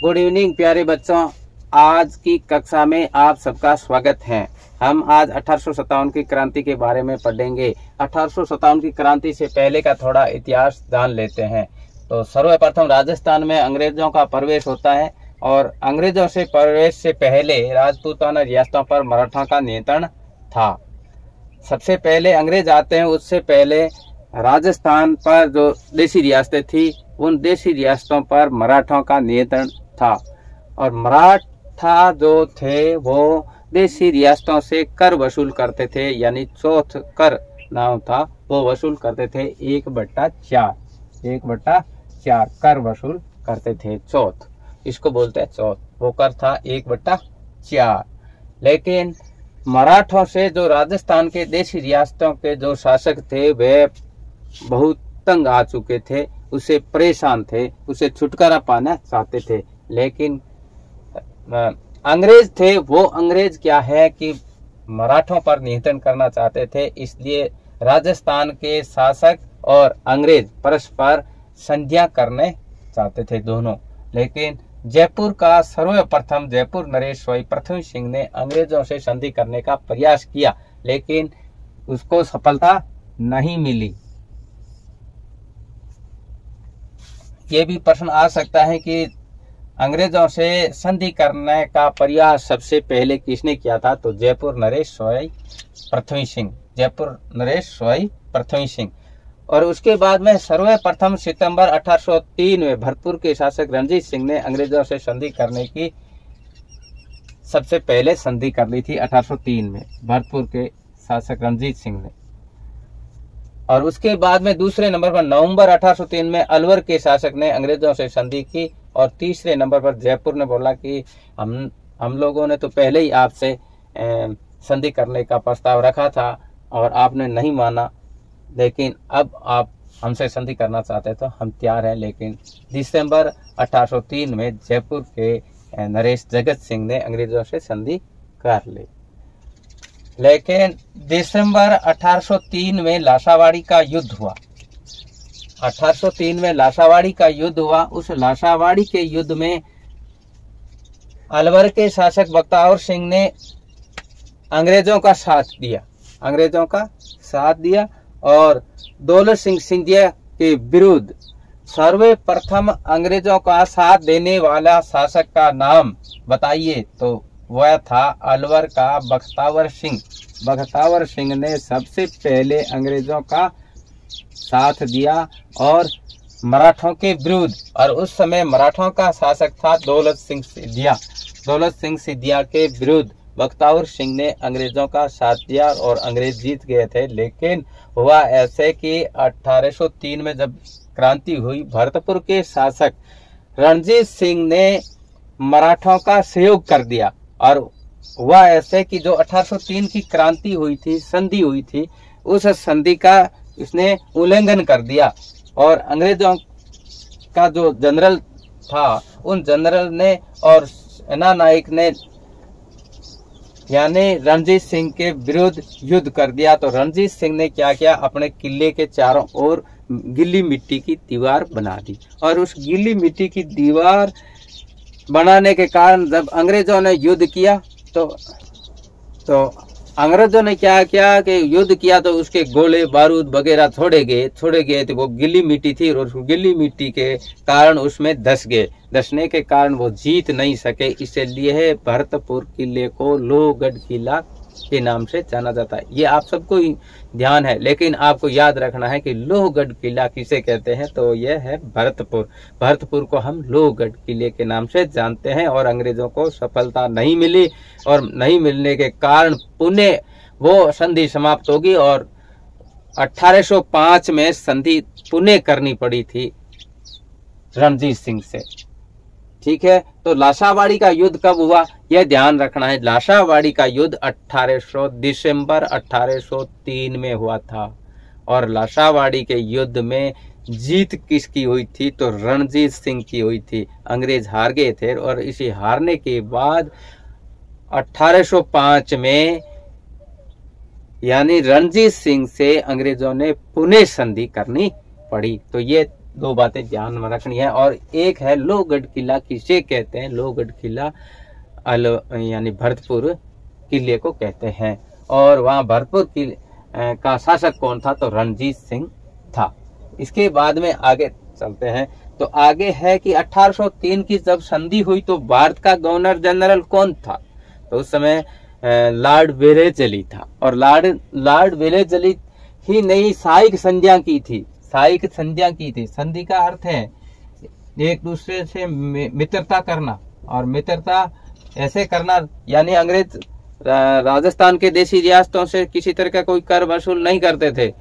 Good evening प्यारे बच्चों। आज की कक्षा में आप सबका स्वागत है। हम आज 1857 की क्रांति के बारे में पढ़ेंगे। 1857 की क्रांति से पहले का थोड़ा इतिहास जान लेते हैं। तो सर्वप्रथम राजस्थान में अंग्रेजों का प्रवेश होता है और अंग्रेजों से प्रवेश से पहले राजपूताना रियासतों पर मराठा का नियंत्रण था। सबसे पहले अंग्रेज आते हैं, उससे पहले राजस्थान पर जो देशी रियासतें थी उन देशी रियासतों पर मराठों का नियंत्रण था और मराठा जो थे वो देशी रियासतों से कर वसूल करते थे, यानी चौथ कर नाम था, वो वसूल करते थे 1/4 कर वसूल करते थे। चौथ इसको बोलते हैं चौथ, वो कर था 1/4। लेकिन मराठों से जो राजस्थान के देशी रियासतों के जो शासक थे वे बहुत तंग आ चुके थे, उसे परेशान थे, उसे छुटकारा पाना चाहते थे। लेकिन अंग्रेज थे, वो अंग्रेज क्या है कि मराठों पर नियंत्रण करना चाहते थे, इसलिए राजस्थान के शासक और अंग्रेज परस्पर संधियां करने चाहते थे दोनों। लेकिन जयपुर का सर्वप्रथम जयपुर नरेश पृथ्वी सिंह ने अंग्रेजों से संधि करने का प्रयास किया, लेकिन उसको सफलता नहीं मिली। ये भी प्रश्न आ सकता है कि अंग्रेजों से संधि करने का प्रयास सबसे पहले किसने किया था? तो जयपुर नरेश पृथ्वी सिंह, जयपुर नरेश पृथ्वी सिंह। और उसके बाद में सर्वप्रथम सितंबर 1803 में भरतपुर के शासक रणजीत सिंह ने अंग्रेजों से संधि करने की सबसे पहले संधि कर ली थी 1803 में, भरतपुर के शासक रणजीत सिंह ने। और उसके बाद में दूसरे नंबर पर नवंबर 1803 में अलवर के शासक ने अंग्रेजों से संधि की और तीसरे नंबर पर जयपुर ने बोला कि हम लोगों ने तो पहले ही आपसे संधि करने का प्रस्ताव रखा था और आपने नहीं माना, लेकिन अब आप हमसे संधि करना चाहते तो हम तैयार हैं। लेकिन दिसंबर 1803 में जयपुर के नरेश जगत सिंह ने अंग्रेजों से संधि कर ली। लेकिन दिसंबर 1803 में लासावाड़ी का युद्ध हुआ। 1803 में लासावाड़ी का युद्ध हुआ। उस लासावाड़ी के युद्ध में अलवर के शासक बख्तावर सिंह ने अंग्रेजों का साथ दिया और दौलत सिंह सिंधिया के विरुद्ध सर्वप्रथम अंग्रेजों का साथ देने वाला शासक का नाम बताइए? तो वह था अलवर का बख्तावर सिंह। बख्तावर सिंह ने सबसे पहले अंग्रेजों का साथ दिया और मराठों के विरुद्ध, और उस समय मराठों का शासक था दौलत सिंह सिंधिया। दौलत सिंह सिंधिया के विरुद्ध बख्तावर सिंह ने अंग्रेजों का साथ दिया और अंग्रेज जीत गए थे। लेकिन हुआ ऐसे कि 1803 में जब क्रांति हुई, भरतपुर के शासक रणजीत सिंह ने मराठों का सहयोग कर दिया और हुआ ऐसे कि जो 1803 की क्रांति हुई थी, संधि हुई थी, उस संधि का इसने उल्लंघन कर दिया और अंग्रेजों का जो जनरल था, उन जनरल ने और सेना नायक ने यानी रणजीत सिंह के विरुद्ध युद्ध कर दिया। तो रणजीत सिंह ने क्या किया? अपने किले के चारों ओर गीली मिट्टी की दीवार बना दी और उस गीली मिट्टी की दीवार बनाने के कारण जब अंग्रेजों ने युद्ध किया तो अंग्रेजों ने क्या किया कि युद्ध किया तो उसके गोले बारूद वगैरह छोड़े गए तो वो गीली मिट्टी थी और गीली मिट्टी के कारण उसमें धस गए। धसने के कारण वो जीत नहीं सके, इसलिए भरतपुर किले को लोहगढ़ किला के नाम से जाना जाता है। ये आप सबको ही ध्यान है, लेकिन आपको याद रखना है कि लोहगढ़ किला किसे कहते हैं? तो यह है भरतपुर। भरतपुर को हम लोहगढ़ किले के नाम से जानते हैं और अंग्रेजों को सफलता नहीं मिली और नहीं मिलने के कारण पुणे वो संधि समाप्त होगी और 1805 में संधि पुणे करनी पड़ी थी रणजीत सिंह से। ठीक है, तो लासावाड़ी का युद्ध कब हुआ यह ध्यान रखना है। लासावाड़ी का युद्ध दिसंबर 1803 में हुआ था और लासावाड़ी के युद्ध में जीत किसकी हुई थी? तो रणजीत सिंह की हुई थी। अंग्रेज हार गए थे और इसी हारने के बाद 1805 में यानी रणजीत सिंह से अंग्रेजों ने पुणे संधि करनी पड़ी। तो ये दो बातें ध्यान में रखनी है। और एक है लोहगढ़ किला किसे कहते हैं, लोहगढ़ किला यानी भरतपुर किले को कहते हैं। और वहाँ भरतपुर किले का शासक कौन था, तो रणजीत सिंह था। इसके बाद में आगे चलते हैं, तो आगे है कि 1803 की जब संधि हुई तो भारत का गवर्नर जनरल कौन था, तो उस समय लॉर्ड वेलेस्ली था। और लॉर्ड वेलेस्ली ही नई सहायक संध्या की थी, सहायक संध्या की थी। संधि का अर्थ है एक दूसरे से मित्रता करना, और मित्रता ऐसे करना यानी अंग्रेज राजस्थान के देशी रियासतों से किसी तरह का कोई कर वसूल नहीं करते थे,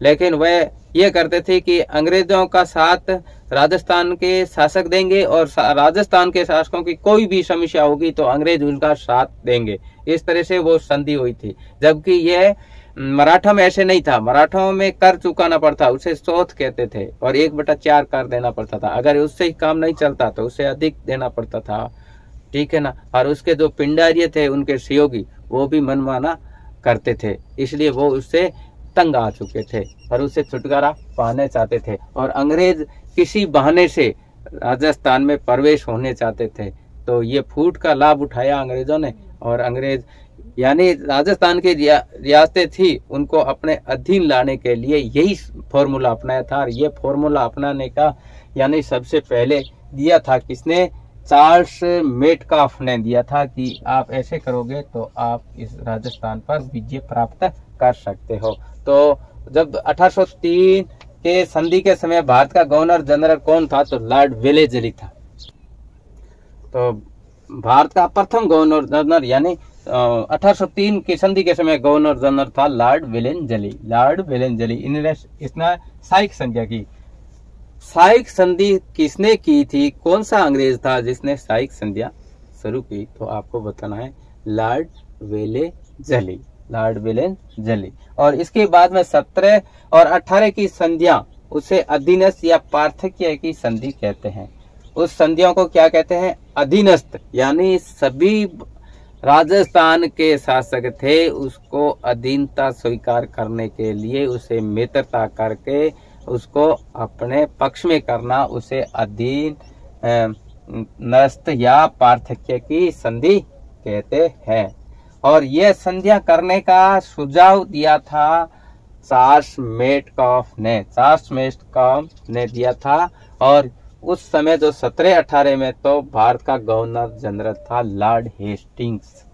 लेकिन वह ये करते थे कि अंग्रेजों का साथ राजस्थान के शासक देंगे और राजस्थान के शासकों की कोई भी समस्या होगी तो अंग्रेज उनका साथ देंगे। इस तरह से वो संधि हुई थी। जबकि यह मराठा में ऐसे नहीं था, मराठों में कर चुकाना पड़ता, उसे सौथ कहते थे, और 1/4 कर देना पड़ता था। अगर उससे ही काम नहीं चलता तो उससे अधिक देना पड़ता था, ठीक है ना। और उसके जो पिंडारी थे, उनके सहयोगी, वो भी मनमाना करते थे, इसलिए वो उससे तंग आ चुके थे और उससे छुटकारा पाने चाहते थे। और अंग्रेज किसी बहाने से राजस्थान में प्रवेश होने चाहते थे, तो ये फूट का लाभ उठाया अंग्रेजों ने। और अंग्रेज यानी राजस्थान की रियासतें थी, उनको अपने अधीन लाने के लिए यही फॉर्मूला अपनाया था। और ये फॉर्मूला अपनाने का यानी सबसे पहले दिया था किसने, चार्ल्स मेटकाफ ने दिया था कि आप ऐसे करोगे तो आप इस राजस्थान पर विजय प्राप्त कर सकते हो। तो जब 1803 के संधि के समय भारत का गवर्नर जनरल कौन था, तो लॉर्ड वेलेस्ली था। तो भारत का प्रथम गवर्नर जनरल यानी 1803 की संधि के समय गवर्नर जनरल था लॉर्ड वेलेस्ली। लॉर्ड वेलेस्ली इसने सहायक संध्या की। सहायक संधि किसने की थी, कौन सा अंग्रेज था जिसने सहायक संध्या शुरू की, तो आपको बताना है लॉर्ड वेलेस्ली, लॉर्ड वेलेस्ली। और इसके बाद में 17 और 18 की संधियां उसे अधीनस्थ या पार्थक्य की संधि कहते हैं। उस संधियों को क्या कहते हैं, अधीनस्थ, यानी सभी राजस्थान के शासक थे उसको अधीनता स्वीकार करने के लिए उसे मित्रता करके उसको अपने पक्ष में करना, उसे अधीन नस्थ या पार्थक्य की संधि कहते हैं। और यह संध्या करने का सुझाव दिया था चार्ल्स मेटकाफ ने दिया था। और उस समय जो 17-18 में तो भारत का गवर्नर जनरल था लॉर्ड हेस्टिंग्स।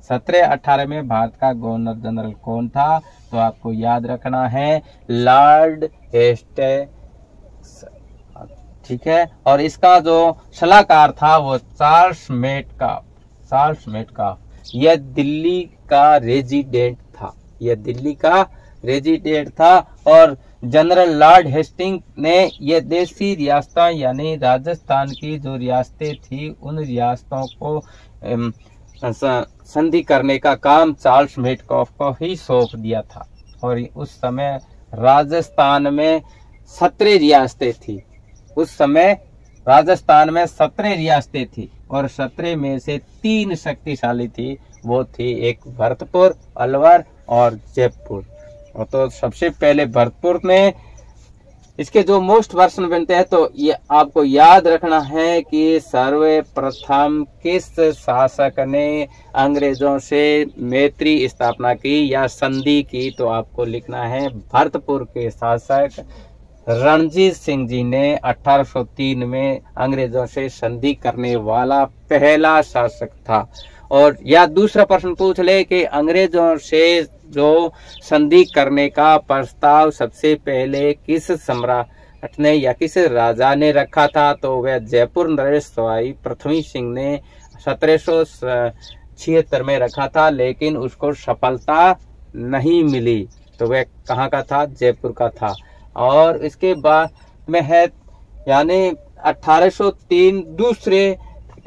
17-18 में भारत का गवर्नर जनरल कौन था, तो आपको याद रखना है लॉर्ड हेस्टिंग्स, ठीक है। और इसका जो सलाहकार था वो चार्ल्स मेटकाफ। यह दिल्ली का रेजिडेंट था। और जनरल लॉर्ड हेस्टिंग्स ने यह देशी रियासतें यानी राजस्थान की जो रियासतें थी उन रियासतों को संधि करने का काम चार्ल्स मेटकाफ को ही सौंप दिया था। और उस समय राजस्थान में 17 रियासतें थी। उस समय राजस्थान में 17 रियासतें थी और 17 में से 3 शक्तिशाली थी। वो थी एक भरतपुर, अलवर और जयपुर। तो सबसे पहले भरतपुर में इसके जो मोस्ट वर्जन बनते हैं, तो ये आपको याद रखना है कि सर्वप्रथम किस शासक ने अंग्रेजों से मैत्री स्थापना की या संधि की, तो आपको लिखना है भरतपुर के शासक रणजीत सिंह जी ने 1803 में अंग्रेजों से संधि करने वाला पहला शासक था। और या दूसरा प्रश्न पूछ ले कि अंग्रेजों से जो संधि करने का प्रस्ताव सबसे पहले किस सम्राट ने या किस राजा ने रखा था, तो वह जयपुर नरेश सवाई पृथ्वी सिंह ने 1776 में रखा था, लेकिन उसको सफलता नहीं मिली। तो वह कहाँ का था, जयपुर का था। और इसके बाद में है यानी 1803 दूसरे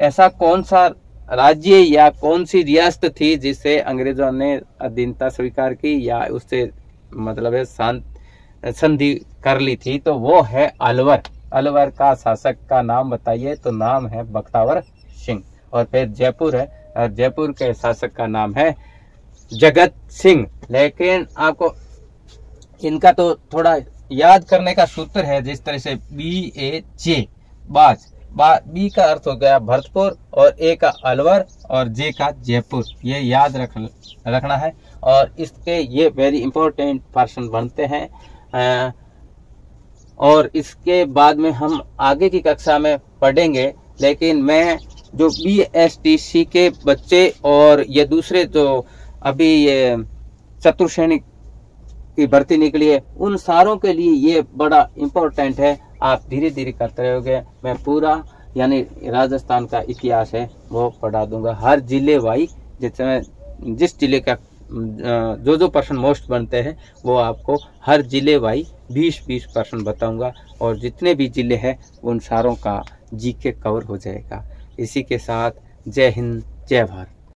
ऐसा कौन सा राज्य या कौन सी रियासत थी जिसे अंग्रेजों ने अधीनता स्वीकार की या उससे मतलब है संधि कर ली थी, तो वो है अलवर। अलवर का शासक का नाम बताइए, तो नाम है बख्तावर सिंह। और फिर जयपुर है और जयपुर के शासक का नाम है जगत सिंह। लेकिन आपको इनका तो थोड़ा याद करने का सूत्र है जिस तरह से BAJ, बाज। बी का अर्थ हो गया भरतपुर, और ए का अलवर, और जे का जयपुर। ये याद रखना है, और इसके ये वेरी इंपॉर्टेंट पर्सन बनते हैं। और इसके बाद में हम आगे की कक्षा में पढ़ेंगे, लेकिन मैं जो BSTC के बच्चे और ये दूसरे जो अभी ये चतुर्सैनिक की भर्ती निकली है, उन सारों के लिए ये बड़ा इम्पोर्टेंट है। आप धीरे धीरे करते रहोगे, मैं पूरा यानी राजस्थान का इतिहास है वो पढ़ा दूंगा। हर जिले वाइज जिस जिले का जो पर्सन मोस्ट बनते हैं वो आपको हर जिले वाइज 20% बताऊंगा, और जितने भी जिले हैं उन सारों का GK कवर हो जाएगा। इसी के साथ जय हिंद, जय भारत।